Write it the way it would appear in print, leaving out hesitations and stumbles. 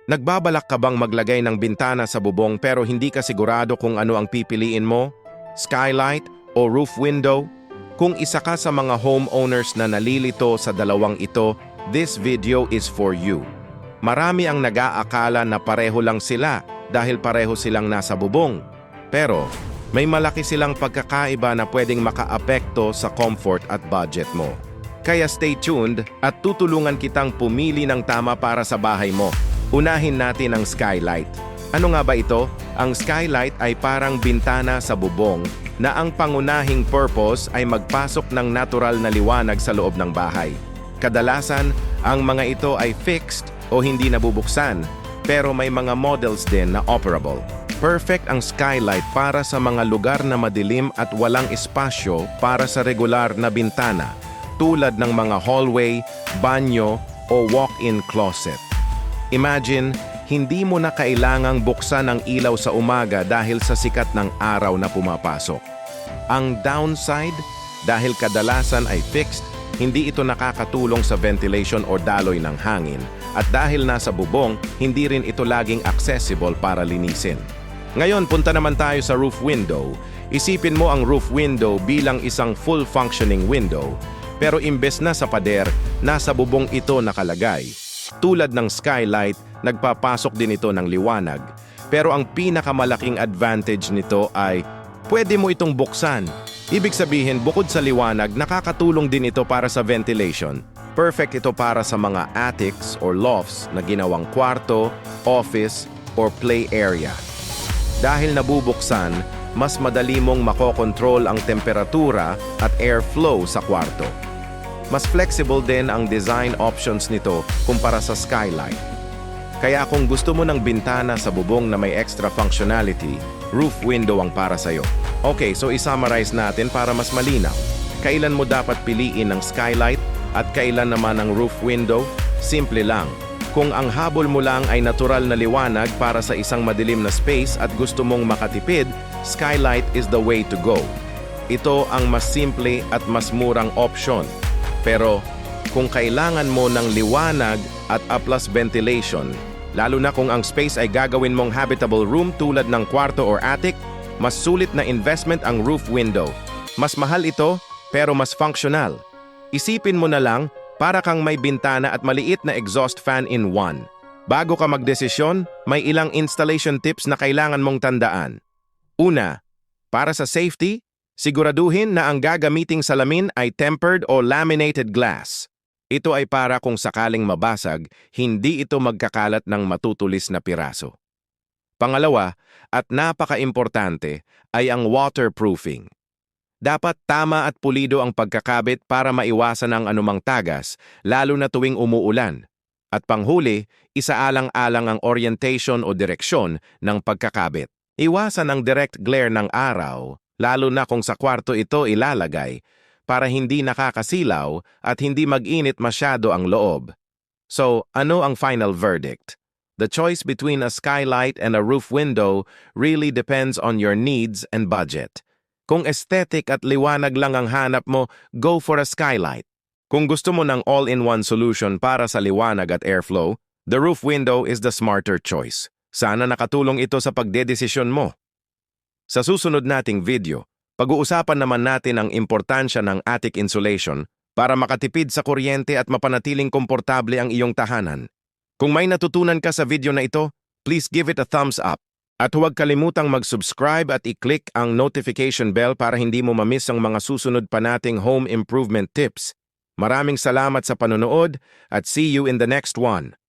Nagbabalak ka bang maglagay ng bintana sa bubong pero hindi ka sigurado kung ano ang pipiliin mo? Skylight o roof window? Kung isa ka sa mga homeowners na nalilito sa dalawang ito, this video is for you. Marami ang nag-aakala na pareho lang sila dahil pareho silang nasa bubong. Pero may malaki silang pagkakaiba na pwedeng makaapekto sa comfort at budget mo. Kaya stay tuned at tutulungan kitang pumili ng tama para sa bahay mo. Unahin natin ang skylight. Ano nga ba ito? Ang skylight ay parang bintana sa bubong na ang pangunahing purpose ay magpasok ng natural na liwanag sa loob ng bahay. Kadalasan, ang mga ito ay fixed o hindi nabubuksan, pero may mga models din na operable. Perfect ang skylight para sa mga lugar na madilim at walang espasyo para sa regular na bintana, tulad ng mga hallway, banyo o walk-in closet. Imagine, hindi mo na kailangang buksan ang ilaw sa umaga dahil sa sikat ng araw na pumapasok. Ang downside, dahil kadalasan ay fixed, hindi ito nakakatulong sa ventilation o daloy ng hangin. At dahil nasa bubong, hindi rin ito laging accessible para linisin. Ngayon, punta naman tayo sa roof window. Isipin mo ang roof window bilang isang full functioning window, pero imbes na sa pader, nasa bubong ito nakalagay. Tulad ng skylight, nagpapasok din ito ng liwanag. Pero ang pinakamalaking advantage nito ay pwede mo itong buksan. Ibig sabihin, bukod sa liwanag, nakakatulong din ito para sa ventilation. Perfect ito para sa mga attics or lofts na ginawang kwarto, office, or play area. Dahil nabubuksan, mas madali mong makokontrol ang temperatura at airflow sa kwarto. Mas flexible din ang design options nito kumpara sa skylight. Kaya kung gusto mo ng bintana sa bubong na may extra functionality, roof window ang para sa'yo. Okay, so isummarize natin para mas malinaw. Kailan mo dapat piliin ang skylight at kailan naman ang roof window? Simple lang. Kung ang habol mo lang ay natural na liwanag para sa isang madilim na space at gusto mong makatipid, skylight is the way to go. Ito ang mas simple at mas murang option. Pero kung kailangan mo ng liwanag at plus ventilation, lalo na kung ang space ay gagawin mong habitable room tulad ng kwarto or attic, mas sulit na investment ang roof window. Mas mahal ito, pero mas functional. Isipin mo na lang, para kang may bintana at maliit na exhaust fan in one. Bago ka magdesisyon, may ilang installation tips na kailangan mong tandaan. Una, para sa safety, siguraduhin na ang gagamiting salamin ay tempered o laminated glass. Ito ay para kung sakaling mabasag, hindi ito magkakalat ng matutulis na piraso. Pangalawa, at napaka-importante, ay ang waterproofing. Dapat tama at pulido ang pagkakabit para maiwasan ang anumang tagas, lalo na tuwing umuulan. At panghuli, isaalang-alang ang orientation o direksyon ng pagkakabit. Iwasan ang direct glare ng araw, lalo na kung sa kwarto ito ilalagay, para hindi nakakasilaw at hindi mag-init masyado ang loob. So, ano ang final verdict? The choice between a skylight and a roof window really depends on your needs and budget. Kung aesthetic at liwanag lang ang hanap mo, go for a skylight. Kung gusto mo ng all-in-one solution para sa liwanag at airflow, the roof window is the smarter choice. Sana nakatulong ito sa pagdedesisyon mo. Sa susunod nating video, pag-uusapan naman natin ang importansya ng attic insulation para makatipid sa kuryente at mapanatiling komportable ang iyong tahanan. Kung may natutunan ka sa video na ito, please give it a thumbs up. At huwag kalimutang mag-subscribe at i-click ang notification bell para hindi mo mamiss ang mga susunod pa nating home improvement tips. Maraming salamat sa panonood at see you in the next one.